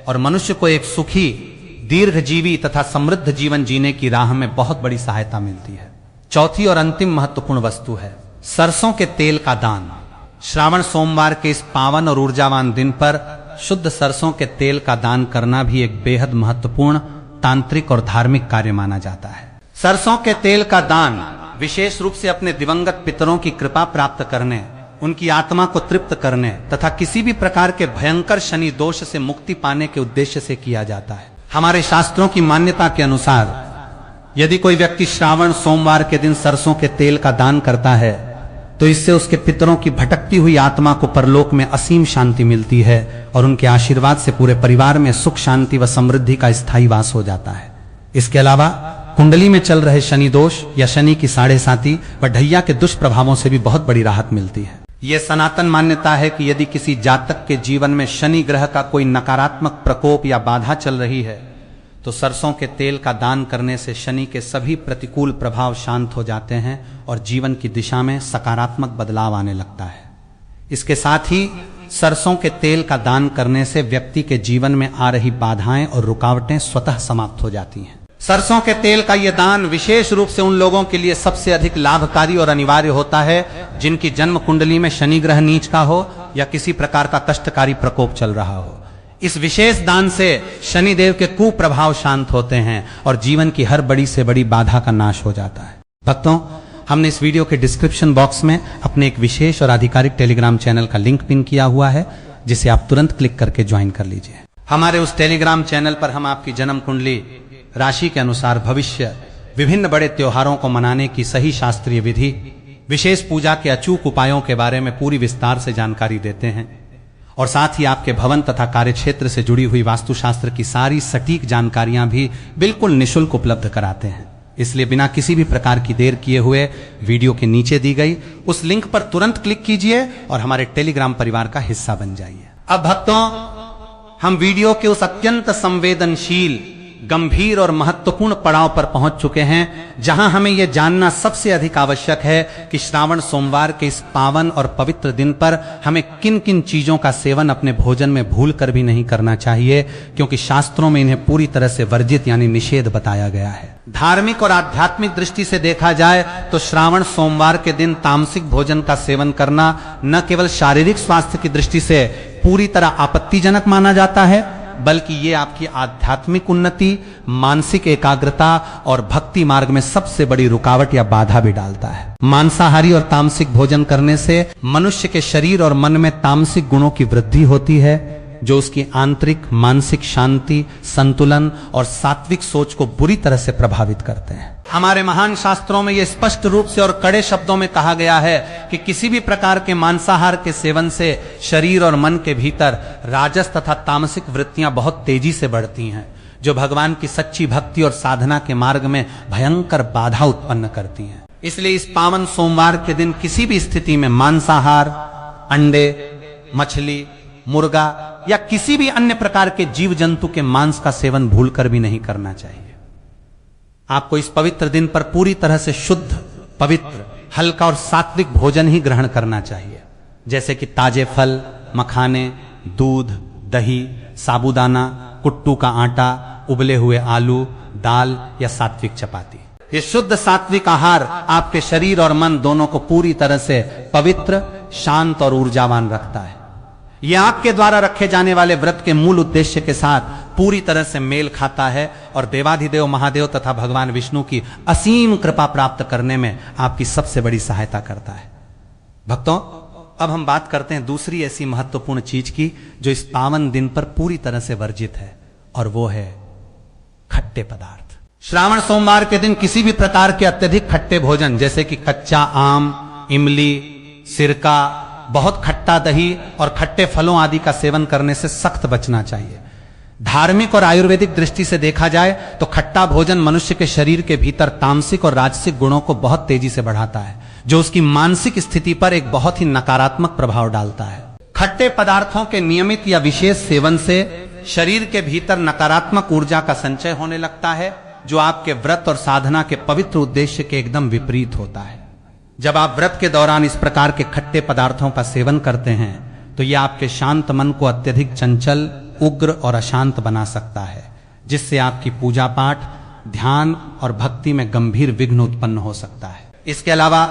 और मनुष्य को एक सुखी, दीर्घजीवी तथा समृद्ध जीवन जीने की राह में बहुत बड़ी सहायता मिलती है। चौथी और अंतिम महत्वपूर्ण वस्तु है सरसों के तेल का दान। श्रावण सोमवार के इस पावन और ऊर्जावान दिन पर शुद्ध सरसों के तेल का दान करना भी एक बेहद महत्वपूर्ण तांत्रिक और धार्मिक कार्य माना जाता है। सरसों के तेल का दान विशेष रूप से अपने दिवंगत पितरों की कृपा प्राप्त करने, उनकी आत्मा को तृप्त करने तथा किसी भी प्रकार के भयंकर शनि दोष से मुक्ति पाने के उद्देश्य से किया जाता है। हमारे शास्त्रों की मान्यता के अनुसार यदि कोई व्यक्ति श्रावण सोमवार के दिन सरसों के तेल का दान करता है तो इससे उसके पितरों की भटकती हुई आत्मा को परलोक में असीम शांति मिलती है और उनके आशीर्वाद से पूरे परिवार में सुख, शांति व समृद्धि का स्थायी वास हो जाता है। इसके अलावा कुंडली में चल रहे शनि दोष या शनि की साढ़े साती व ढैया के दुष्प्रभावों से भी बहुत बड़ी राहत मिलती है। यह सनातन मान्यता है कि यदि किसी जातक के जीवन में शनि ग्रह का कोई नकारात्मक प्रकोप या बाधा चल रही है तो सरसों के तेल का दान करने से शनि के सभी प्रतिकूल प्रभाव शांत हो जाते हैं और जीवन की दिशा में सकारात्मक बदलाव आने लगता है। इसके साथ ही सरसों के तेल का दान करने से व्यक्ति के जीवन में आ रही बाधाएं और रुकावटें स्वतः समाप्त हो जाती हैं। सरसों के तेल का यह दान विशेष रूप से उन लोगों के लिए सबसे अधिक लाभकारी और अनिवार्य होता है जिनकी जन्म कुंडली में शनि ग्रह नीच का हो या किसी प्रकार का कष्टकारी प्रकोप चल रहा हो। इस विशेष दान से शनिदेव के कुप्रभाव शांत होते हैं और जीवन की हर बड़ी से बड़ी बाधा का नाश हो जाता है। भक्तों, हमने इस वीडियो के डिस्क्रिप्शन बॉक्स में अपने एक विशेष और आधिकारिक टेलीग्राम चैनल का लिंक पिन किया हुआ है, जिसे आप तुरंत क्लिक करके ज्वाइन कर लीजिए। हमारे उस टेलीग्राम चैनल पर हम आपकी जन्म कुंडली, राशि के अनुसार भविष्य, विभिन्न बड़े त्योहारों को मनाने की सही शास्त्रीय विधि, विशेष पूजा के अचूक उपायों के बारे में पूरी विस्तार से जानकारी देते हैं और साथ ही आपके भवन तथा कार्यक्षेत्र से जुड़ी हुई वास्तुशास्त्र की सारी सटीक जानकारियां भी बिल्कुल निःशुल्क उपलब्ध कराते हैं। इसलिए बिना किसी भी प्रकार की देर किए हुए वीडियो के नीचे दी गई उस लिंक पर तुरंत क्लिक कीजिए और हमारे टेलीग्राम परिवार का हिस्सा बन जाइए। अब भक्तों, हम वीडियो के उस अत्यंत संवेदनशील, गंभीर और महत्वपूर्ण पड़ाव पर पहुंच चुके हैं जहां हमें यह जानना सबसे अधिक आवश्यक है कि श्रावण सोमवार के इस पावन और पवित्र दिन पर हमें किन किन चीजों का सेवन अपने भोजन में भूल कर भी नहीं करना चाहिए, क्योंकि शास्त्रों में इन्हें पूरी तरह से वर्जित यानी निषेध बताया गया है। धार्मिक और आध्यात्मिक दृष्टि से देखा जाए तो श्रावण सोमवार के दिन तामसिक भोजन का सेवन करना न केवल शारीरिक स्वास्थ्य की दृष्टि से पूरी तरह आपत्तिजनक माना जाता है, बल्कि ये आपकी आध्यात्मिक उन्नति, मानसिक एकाग्रता और भक्ति मार्ग में सबसे बड़ी रुकावट या बाधा भी डालता है। मांसाहारी और तामसिक भोजन करने से मनुष्य के शरीर और मन में तामसिक गुणों की वृद्धि होती है, जो उसकी आंतरिक मानसिक शांति, संतुलन और सात्विक सोच को बुरी तरह से प्रभावित करते हैं। हमारे महान शास्त्रों में यह स्पष्ट रूप से और कड़े शब्दों में कहा गया है कि किसी भी प्रकार के मांसाहार के सेवन से शरीर और मन के भीतर राजस तथा तामसिक वृत्तियां बहुत तेजी से बढ़ती हैं, जो भगवान की सच्ची भक्ति और साधना के मार्ग में भयंकर बाधा उत्पन्न करती हैं। इसलिए इस पावन सोमवार के दिन किसी भी स्थिति में मांसाहार, अंडे, मछली, मुर्गा या किसी भी अन्य प्रकार के जीव जंतु के मांस का सेवन भूलकर भी नहीं करना चाहिए। आपको इस पवित्र दिन पर पूरी तरह से शुद्ध, पवित्र, हल्का और सात्विक भोजन ही ग्रहण करना चाहिए, जैसे कि ताजे फल, मखाने, दूध, दही, साबूदाना, कुट्टू का आटा, उबले हुए आलू, दाल या सात्विक चपाती। ये शुद्ध सात्विक आहार आपके शरीर और मन दोनों को पूरी तरह से पवित्र, शांत और ऊर्जावान रखता है। यह आपके द्वारा रखे जाने वाले व्रत के मूल उद्देश्य के साथ पूरी तरह से मेल खाता है और देवाधिदेव महादेव तथा भगवान विष्णु की असीम कृपा प्राप्त करने में आपकी सबसे बड़ी सहायता करता है। भक्तों, अब हम बात करते हैं दूसरी ऐसी महत्वपूर्ण चीज की जो इस पावन दिन पर पूरी तरह से वर्जित है, और वो है खट्टे पदार्थ। श्रावण सोमवार के दिन किसी भी प्रकार के अत्यधिक खट्टे भोजन, जैसे कि कच्चा आम, इमली, सिरका, बहुत खट्टा दही और खट्टे फलों आदि का सेवन करने से सख्त बचना चाहिए। धार्मिक और आयुर्वेदिक दृष्टि से देखा जाए तो खट्टा भोजन मनुष्य के शरीर के भीतर तामसिक और राजसिक गुणों को बहुत तेजी से बढ़ाता है, जो उसकी मानसिक स्थिति पर एक बहुत ही नकारात्मक प्रभाव डालता है। खट्टे पदार्थों के नियमित या विशेष सेवन से शरीर के भीतर नकारात्मक ऊर्जा का संचय होने लगता है, जो आपके व्रत और साधना के पवित्र उद्देश्य के एकदम विपरीत होता है। जब आप व्रत के दौरान इस प्रकार के खट्टे पदार्थों का सेवन करते हैं तो यह आपके शांत मन को अत्यधिक चंचल, उग्र और अशांत बना सकता है, जिससे आपकी पूजा पाठ, ध्यान और भक्ति में गंभीर विघ्न उत्पन्न हो सकता है। इसके अलावा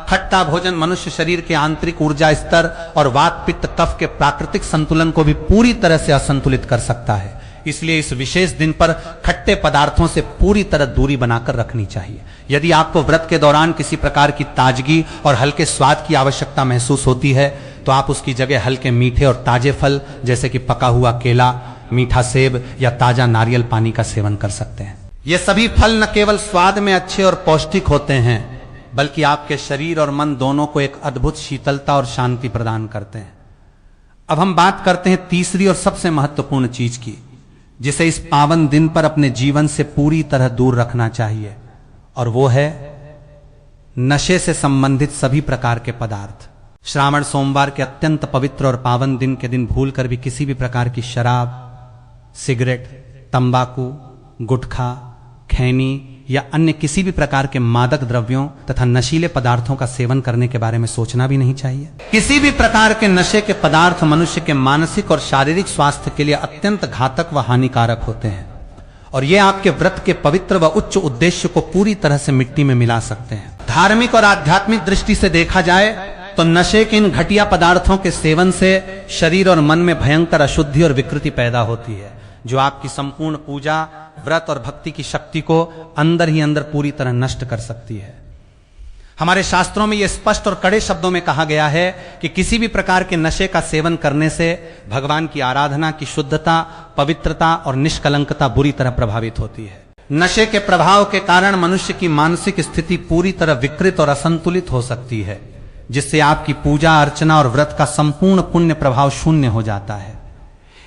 खट्टा भोजन मनुष्य शरीर के आंतरिक ऊर्जा स्तर और वात, पित्त, कफ के प्राकृतिक संतुलन को भी पूरी तरह से असंतुलित कर सकता है। इसलिए इस विशेष दिन पर खट्टे पदार्थों से पूरी तरह दूरी बनाकर रखनी चाहिए। यदि आपको व्रत के दौरान किसी प्रकार की ताजगी और हल्के स्वाद की आवश्यकता महसूस होती है तो आप उसकी जगह हल्के मीठे और ताजे फल, जैसे कि पका हुआ केला, मीठा सेब या ताजा नारियल पानी का सेवन कर सकते हैं। ये सभी फल न केवल स्वाद में अच्छे और पौष्टिक होते हैं, बल्कि आपके शरीर और मन दोनों को एक अद्भुत शीतलता और शांति प्रदान करते हैं। अब हम बात करते हैं तीसरी और सबसे महत्वपूर्ण चीज की, जिसे इस पावन दिन पर अपने जीवन से पूरी तरह दूर रखना चाहिए, और वो है नशे से संबंधित सभी प्रकार के पदार्थ। श्रावण सोमवार के अत्यंत पवित्र और पावन दिन के दिन भूलकर भी किसी भी प्रकार की शराब, सिगरेट, तंबाकू, गुटखा, खैनी या अन्य किसी भी प्रकार के मादक द्रव्यों तथा नशीले पदार्थों का सेवन करने के बारे में सोचना भी नहीं चाहिए। किसी भी प्रकार के नशे के पदार्थ मनुष्य के मानसिक और शारीरिक स्वास्थ्य के लिए अत्यंत घातक व हानिकारक होते हैं, और ये आपके व्रत के पवित्र व उच्च उद्देश्य को पूरी तरह से मिट्टी में मिला सकते हैं। धार्मिक और आध्यात्मिक दृष्टि से देखा जाए तो नशे के इन घटिया पदार्थों के सेवन से शरीर और मन में भयंकर अशुद्धि और विकृति पैदा होती है, जो आपकी संपूर्ण पूजा, व्रत और भक्ति की शक्ति को अंदर ही अंदर पूरी तरह नष्ट कर सकती है। हमारे शास्त्रों में यह स्पष्ट और कड़े शब्दों में कहा गया है कि किसी भी प्रकार के नशे का सेवन करने से भगवान की आराधना की शुद्धता, पवित्रता और निष्कलंकता बुरी तरह प्रभावित होती है। नशे के प्रभाव के कारण मनुष्य की मानसिक स्थिति पूरी तरह विकृत और असंतुलित हो सकती है, जिससे आपकी पूजा अर्चना और व्रत का संपूर्ण पुण्य प्रभाव शून्य हो जाता है।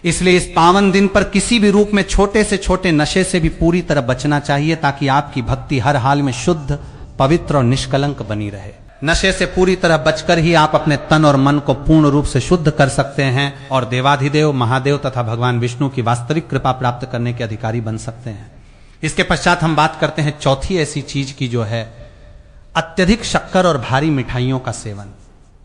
इसलिए इस पावन दिन पर किसी भी रूप में छोटे से छोटे नशे से भी पूरी तरह बचना चाहिए, ताकि आपकी भक्ति हर हाल में शुद्ध, पवित्र और निष्कलंक बनी रहे। नशे से पूरी तरह बचकर ही आप अपने तन और मन को पूर्ण रूप से शुद्ध कर सकते हैं और देवाधिदेव महादेव तथा भगवान विष्णु की वास्तविक कृपा प्राप्त करने के अधिकारी बन सकते हैं। इसके पश्चात हम बात करते हैं चौथी ऐसी चीज की, जो है अत्यधिक शक्कर और भारी मिठाइयों का सेवन।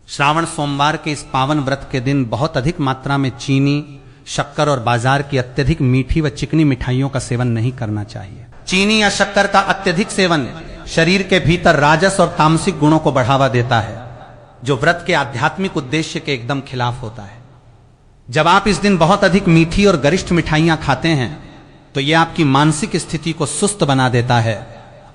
श्रावण सोमवार के इस पावन व्रत के दिन बहुत अधिक मात्रा में चीनी, शक्कर और बाजार की अत्यधिक मीठी व चिकनी मिठाइयों का सेवन नहीं करना चाहिए। चीनी या शक्कर का अत्यधिक सेवन शरीर के भीतर राजस और तामसिक गुणों को बढ़ावा देता है, जो व्रत के आध्यात्मिक उद्देश्य के एकदम खिलाफ होता है। जब आप इस दिन बहुत अधिक मीठी और गरिष्ठ मिठाइयां खाते हैं तो यह आपकी मानसिक स्थिति को सुस्त बना देता है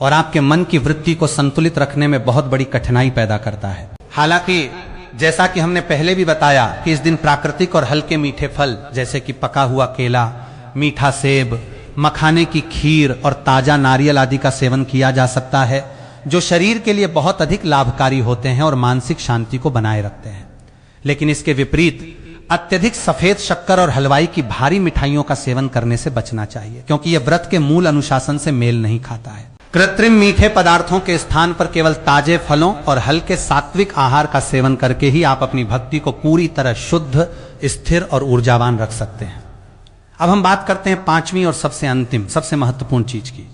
और आपके मन की वृत्ति को संतुलित रखने में बहुत बड़ी कठिनाई पैदा करता है। हालांकि जैसा कि हमने पहले भी बताया कि इस दिन प्राकृतिक और हल्के मीठे फल जैसे कि पका हुआ केला, मीठा सेब, मखाने की खीर और ताजा नारियल आदि का सेवन किया जा सकता है, जो शरीर के लिए बहुत अधिक लाभकारी होते हैं और मानसिक शांति को बनाए रखते हैं। लेकिन इसके विपरीत अत्यधिक सफेद शक्कर और हलवाई की भारी मिठाइयों का सेवन करने से बचना चाहिए, क्योंकि यह व्रत के मूल अनुशासन से मेल नहीं खाता है। कृत्रिम मीठे पदार्थों के स्थान पर केवल ताजे फलों और हल्के सात्विक आहार का सेवन करके ही आप अपनी भक्ति को पूरी तरह शुद्ध, स्थिर और ऊर्जावान रख सकते हैं। अब हम बात करते हैं पांचवी और सबसे अंतिम, सबसे महत्वपूर्ण चीज की,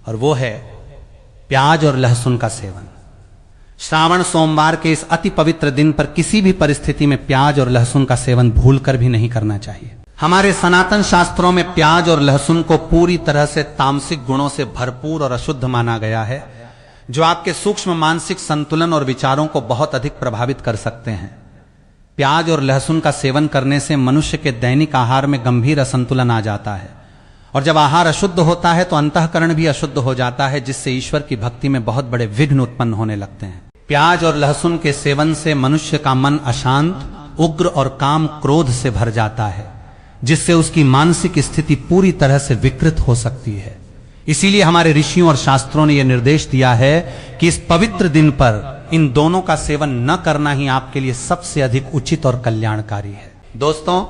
और वो है प्याज और लहसुन का सेवन। श्रावण सोमवार के इस अति पवित्र दिन पर किसी भी परिस्थिति में प्याज और लहसुन का सेवन भूलकर भी नहीं करना चाहिए। हमारे सनातन शास्त्रों में प्याज और लहसुन को पूरी तरह से तामसिक गुणों से भरपूर और अशुद्ध माना गया है, जो आपके सूक्ष्म मानसिक संतुलन और विचारों को बहुत अधिक प्रभावित कर सकते हैं। प्याज और लहसुन का सेवन करने से मनुष्य के दैनिक आहार में गंभीर असंतुलन आ जाता है, और जब आहार अशुद्ध होता है तो अंतःकरण भी अशुद्ध हो जाता है, जिससे ईश्वर की भक्ति में बहुत बड़े विघ्न उत्पन्न होने लगते हैं। प्याज और लहसुन के सेवन से मनुष्य का मन अशांत, उग्र और काम क्रोध से भर जाता है, जिससे उसकी मानसिक स्थिति पूरी तरह से विकृत हो सकती है। इसीलिए हमारे ऋषियों और शास्त्रों ने यह निर्देश दिया है कि इस पवित्र दिन पर इन दोनों का सेवन न करना ही आपके लिए सबसे अधिक उचित और कल्याणकारी है। दोस्तों,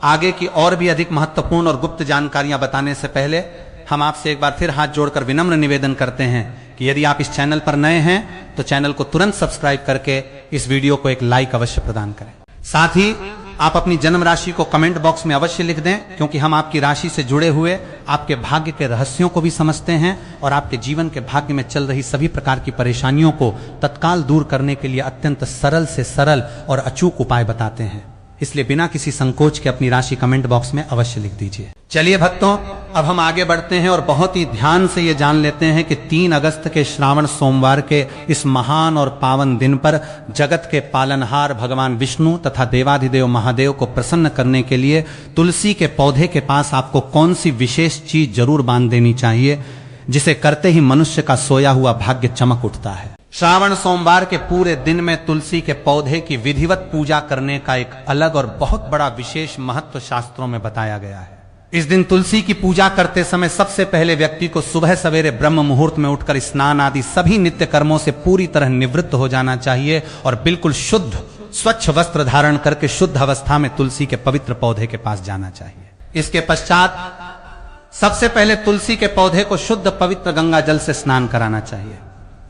आगे की और भी अधिक महत्वपूर्ण और गुप्त जानकारियां बताने से पहले हम आपसे एक बार फिर हाथ जोड़कर विनम्र निवेदन करते हैं कि यदि आप इस चैनल पर नए हैं तो चैनल को तुरंत सब्सक्राइब करके इस वीडियो को एक लाइक अवश्य प्रदान करें। साथ ही आप अपनी जन्म राशि को कमेंट बॉक्स में अवश्य लिख दें, क्योंकि हम आपकी राशि से जुड़े हुए आपके भाग्य के रहस्यों को भी समझते हैं और आपके जीवन के भाग्य में चल रही सभी प्रकार की परेशानियों को तत्काल दूर करने के लिए अत्यंत सरल से सरल और अचूक उपाय बताते हैं। इसलिए बिना किसी संकोच के अपनी राशि कमेंट बॉक्स में अवश्य लिख दीजिए। चलिए भक्तों, अब हम आगे बढ़ते हैं और बहुत ही ध्यान से ये जान लेते हैं कि 3 अगस्त के श्रावण सोमवार के इस महान और पावन दिन पर जगत के पालनहार भगवान विष्णु तथा देवाधिदेव महादेव को प्रसन्न करने के लिए तुलसी के पौधे के पास आपको कौन सी विशेष चीज जरूर बांध देनी चाहिए, जिसे करते ही मनुष्य का सोया हुआ भाग्य चमक उठता है। श्रावण सोमवार के पूरे दिन में तुलसी के पौधे की विधिवत पूजा करने का एक अलग और बहुत बड़ा विशेष महत्व शास्त्रों में बताया गया है। इस दिन तुलसी की पूजा करते समय सबसे पहले व्यक्ति को सुबह सवेरे ब्रह्म मुहूर्त में उठकर स्नान आदि सभी नित्य कर्मों से पूरी तरह निवृत्त हो जाना चाहिए और बिल्कुल शुद्ध स्वच्छ वस्त्र धारण करके शुद्ध अवस्था में तुलसी के पवित्र पौधे के पास जाना चाहिए। इसके पश्चात सबसे पहले तुलसी के पौधे को शुद्ध पवित्र गंगा जल से स्नान कराना चाहिए।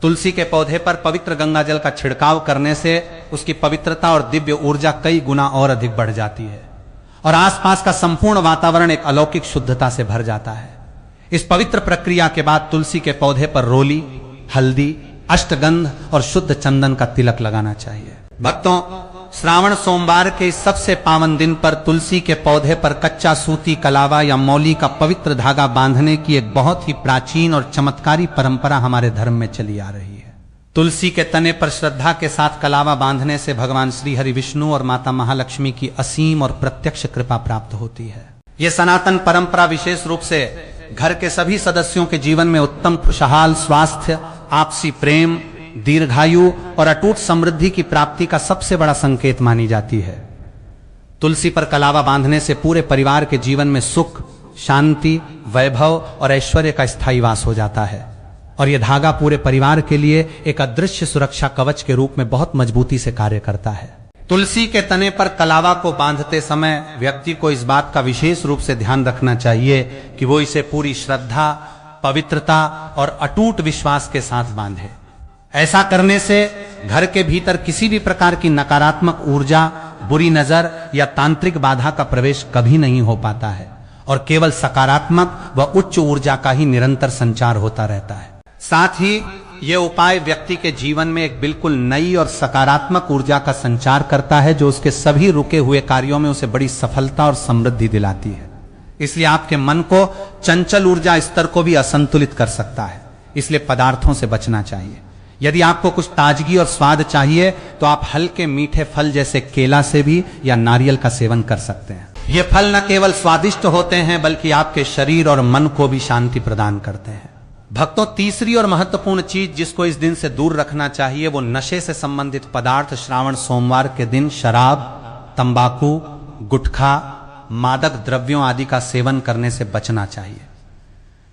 तुलसी के पौधे पर पवित्र गंगा जल का छिड़काव करने से उसकी पवित्रता और दिव्य ऊर्जा कई गुना और अधिक बढ़ जाती है और आसपास का संपूर्ण वातावरण एक अलौकिक शुद्धता से भर जाता है। इस पवित्र प्रक्रिया के बाद तुलसी के पौधे पर रोली, हल्दी, अष्टगंध और शुद्ध चंदन का तिलक लगाना चाहिए। भक्तों, श्रावण सोमवार के इस सबसे पावन दिन पर तुलसी के पौधे पर कच्चा सूती कलावा या मौली का पवित्र धागा बांधने की एक बहुत ही प्राचीन और चमत्कारी परंपरा हमारे धर्म में चली आ रही है। तुलसी के तने पर श्रद्धा के साथ कलावा बांधने से भगवान श्री हरि विष्णु और माता महालक्ष्मी की असीम और प्रत्यक्ष कृपा प्राप्त होती है। यह सनातन परंपरा विशेष रूप से घर के सभी सदस्यों के जीवन में उत्तम खुशहाल स्वास्थ्य, आपसी प्रेम, दीर्घायु और अटूट समृद्धि की प्राप्ति का सबसे बड़ा संकेत मानी जाती है। तुलसी पर कलावा बांधने से पूरे परिवार के जीवन में सुख, शांति, वैभव और ऐश्वर्य का स्थायी वास हो जाता है और यह धागा पूरे परिवार के लिए एक अदृश्य सुरक्षा कवच के रूप में बहुत मजबूती से कार्य करता है। तुलसी के तने पर कलावा को बांधते समय व्यक्ति को इस बात का विशेष रूप से ध्यान रखना चाहिए कि वो इसे पूरी श्रद्धा, पवित्रता और अटूट विश्वास के साथ बांधे। ऐसा करने से घर के भीतर किसी भी प्रकार की नकारात्मक ऊर्जा, बुरी नजर या तांत्रिक बाधा का प्रवेश कभी नहीं हो पाता है और केवल सकारात्मक व उच्च ऊर्जा का ही निरंतर संचार होता रहता है। साथ ही यह उपाय व्यक्ति के जीवन में एक बिल्कुल नई और सकारात्मक ऊर्जा का संचार करता है, जो उसके सभी रुके हुए कार्यों में उसे बड़ी सफलता और समृद्धि दिलाती है। इसलिए आपके मन को चंचल ऊर्जा स्तर को भी असंतुलित कर सकता है। इसलिए पदार्थों से बचना चाहिए। यदि आपको कुछ ताजगी और स्वाद चाहिए तो आप हल्के मीठे फल जैसे केला से भी या नारियल का सेवन कर सकते हैं। ये फल न केवल स्वादिष्ट होते हैं बल्कि आपके शरीर और मन को भी शांति प्रदान करते हैं। भक्तों, तीसरी और महत्वपूर्ण चीज जिसको इस दिन से दूर रखना चाहिए वो नशे से संबंधित पदार्थ। श्रावण सोमवार के दिन शराब, तंबाकू, गुटखा, मादक द्रव्यों आदि का सेवन करने से बचना चाहिए।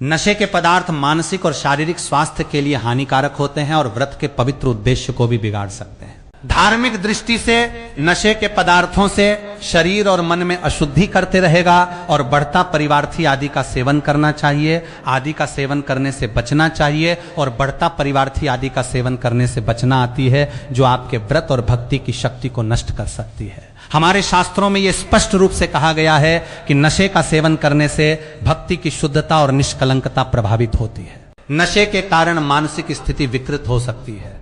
नशे के पदार्थ मानसिक और शारीरिक स्वास्थ्य के लिए हानिकारक होते हैं और व्रत के पवित्र उद्देश्य को भी बिगाड़ सकते हैं। धार्मिक दृष्टि से नशे के पदार्थों से शरीर और मन में अशुद्धि करते रहेगा और बढ़ता परिवार्थी आदि का सेवन करना चाहिए। आदि का सेवन करने से बचना चाहिए और बढ़ता परिवार्थी आदि का सेवन करने से बचना आती है जो आपके व्रत और भक्ति की शक्ति को नष्ट कर सकती है। हमारे शास्त्रों में यह स्पष्ट रूप से कहा गया है कि नशे का सेवन करने से भक्ति की शुद्धता और निष्कलंकता प्रभावित होती है। नशे के कारण मानसिक स्थिति विकृत हो सकती है,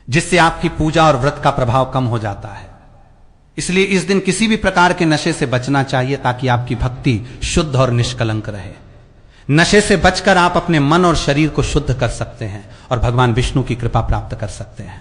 जिससे आपकी पूजा और व्रत का प्रभाव कम हो जाता है। इसलिए इस दिन किसी भी प्रकार के नशे से बचना चाहिए ताकि आपकी भक्ति शुद्ध और निष्कलंक रहे। नशे से बचकर आप अपने मन और शरीर को शुद्ध कर सकते हैं और भगवान विष्णु की कृपा प्राप्त कर सकते हैं।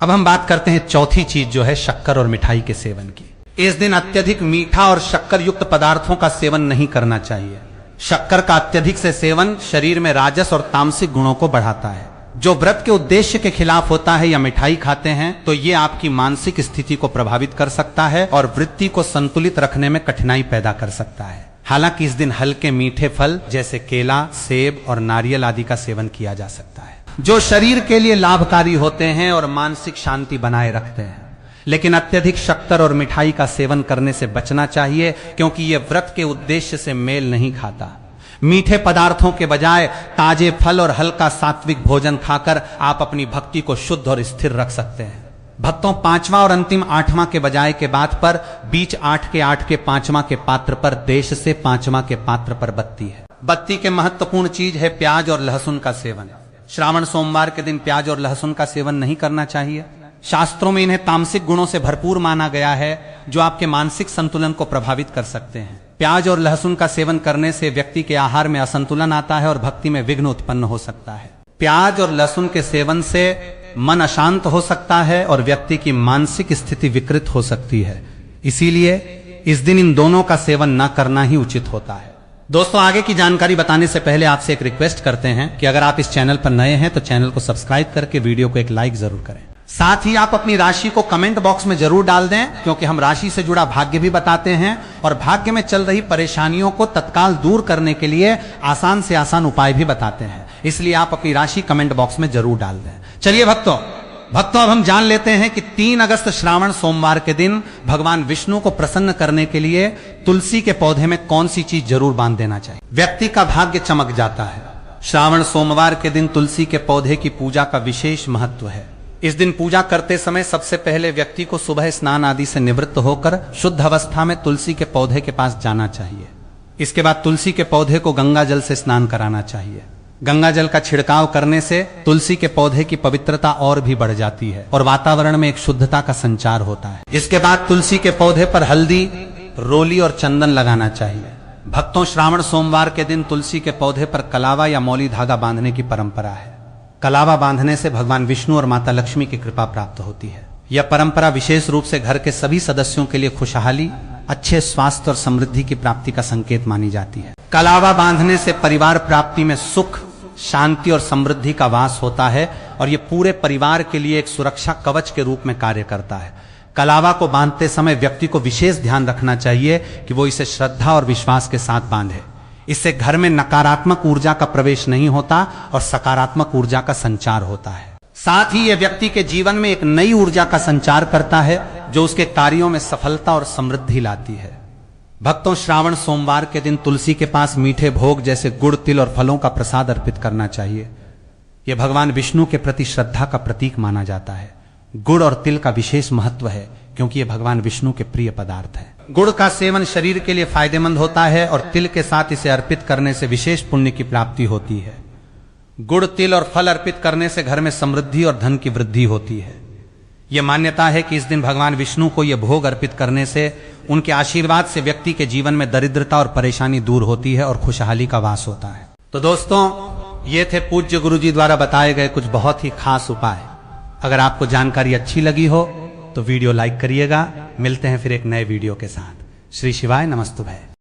अब हम बात करते हैं चौथी चीज जो है शक्कर और मिठाई के सेवन की। इस दिन अत्यधिक मीठा और शक्कर युक्त पदार्थों का सेवन नहीं करना चाहिए। शक्कर का अत्यधिक से सेवन शरीर में राजस और तामसिक गुणों को बढ़ाता है। जो व्रत के उद्देश्य के खिलाफ होता है या मिठाई खाते हैं तो ये आपकी मानसिक स्थिति को प्रभावित कर सकता है और वृत्ति को संतुलित रखने में कठिनाई पैदा कर सकता है। हालांकि इस दिन हल्के मीठे फल जैसे केला, सेब और नारियल आदि का सेवन किया जा सकता है, जो शरीर के लिए लाभकारी होते हैं और मानसिक शांति बनाए रखते हैं। लेकिन अत्यधिक शक्कर और मिठाई का सेवन करने से बचना चाहिए क्योंकि यह व्रत के उद्देश्य से मेल नहीं खाता। मीठे पदार्थों के बजाय ताजे फल और हल्का सात्विक भोजन खाकर आप अपनी भक्ति को शुद्ध और स्थिर रख सकते हैं। भक्तों, पांचवा और अंतिम आठवां के बजाय के बात पर बीच आठ के पांचवां के पात्र पर देश से पांचवां के पात्र पर बत्ती है। बत्ती के महत्वपूर्ण चीज है प्याज और लहसुन का सेवन। श्रावण सोमवार के दिन प्याज और लहसुन का सेवन नहीं करना चाहिए। शास्त्रों में इन्हें तामसिक गुणों से भरपूर माना गया है जो आपके मानसिक संतुलन को प्रभावित कर सकते हैं। प्याज और लहसुन का सेवन करने से व्यक्ति के आहार में असंतुलन आता है और भक्ति में विघ्न उत्पन्न हो सकता है। प्याज और लहसुन के सेवन से मन अशांत हो सकता है और व्यक्ति की मानसिक स्थिति विकृत हो सकती है। इसीलिए इस दिन इन दोनों का सेवन न करना ही उचित होता है। दोस्तों, आगे की जानकारी बताने से पहले आपसे एक रिक्वेस्ट करते हैं कि अगर आप इस चैनल पर नए हैं तो चैनल को सब्सक्राइब करके वीडियो को एक लाइक जरूर करें। साथ ही आप अपनी राशि को कमेंट बॉक्स में जरूर डाल दें क्योंकि हम राशि से जुड़ा भाग्य भी बताते हैं और भाग्य में चल रही परेशानियों को तत्काल दूर करने के लिए आसान से आसान उपाय भी बताते हैं। इसलिए आप अपनी राशि कमेंट बॉक्स में जरूर डाल दें। चलिए भक्तों, अब हम जान लेते हैं कि 3 अगस्त श्रावण सोमवार के दिन भगवान विष्णु को प्रसन्न करने के लिए तुलसी के पौधे में कौन सी चीज जरूर बांध देना चाहिए। व्यक्ति का भाग्य चमक जाता है। श्रावण सोमवार के दिन तुलसी के पौधे की पूजा का विशेष महत्व है। इस दिन पूजा करते समय सबसे पहले व्यक्ति को सुबह स्नान आदि से निवृत्त होकर शुद्ध अवस्था में तुलसी के पौधे के पास जाना चाहिए। इसके बाद तुलसी के पौधे को गंगा जल से स्नान कराना चाहिए। गंगा जल का छिड़काव करने से तुलसी के पौधे की पवित्रता और भी बढ़ जाती है और वातावरण में एक शुद्धता का संचार होता है। इसके बाद तुलसी के पौधे पर हल्दी, रोली और चंदन लगाना चाहिए। भक्तों, श्रावण सोमवार के दिन तुलसी के पौधे पर कलावा या मौली धागा बांधने की परंपरा है। कलावा बांधने से भगवान विष्णु और माता लक्ष्मी की कृपा प्राप्त होती है। यह परंपरा विशेष रूप से घर के सभी सदस्यों के लिए खुशहाली, अच्छे स्वास्थ्य और समृद्धि की प्राप्ति का संकेत मानी जाती है। कलावा बांधने से परिवार प्राप्ति में सुख, शांति और समृद्धि का वास होता है और यह पूरे परिवार के लिए एक सुरक्षा कवच के रूप में कार्य करता है। कलावा को बांधते समय व्यक्ति को विशेष ध्यान रखना चाहिए कि वो इसे श्रद्धा और विश्वास के साथ बांधे। इससे घर में नकारात्मक ऊर्जा का प्रवेश नहीं होता और सकारात्मक ऊर्जा का संचार होता है। साथ ही यह व्यक्ति के जीवन में एक नई ऊर्जा का संचार करता है जो उसके कार्यों में सफलता और समृद्धि लाती है। भक्तों, श्रावण सोमवार के दिन तुलसी के पास मीठे भोग जैसे गुड़, तिल और फलों का प्रसाद अर्पित करना चाहिए। यह भगवान विष्णु के प्रति श्रद्धा का प्रतीक माना जाता है। गुड़ और तिल का विशेष महत्व है क्योंकि यह भगवान विष्णु के प्रिय पदार्थ है। गुड़ का सेवन शरीर के लिए फायदेमंद होता है और तिल के साथ इसे अर्पित करने से विशेष पुण्य की प्राप्ति होती है। गुड़, तिल और फल अर्पित करने से घर में समृद्धि और धन की वृद्धि होती है। यह मान्यता है कि इस दिन भगवान विष्णु को यह भोग अर्पित करने से उनके आशीर्वाद से व्यक्ति के जीवन में दरिद्रता और परेशानी दूर होती है और खुशहाली का वास होता है। तो दोस्तों, ये थे पूज्य गुरु जी द्वारा बताए गए कुछ बहुत ही खास उपाय। अगर आपको जानकारी अच्छी लगी हो तो वीडियो लाइक करिएगा। मिलते हैं फिर एक नए वीडियो के साथ। श्री शिवाय नमस्तुभय।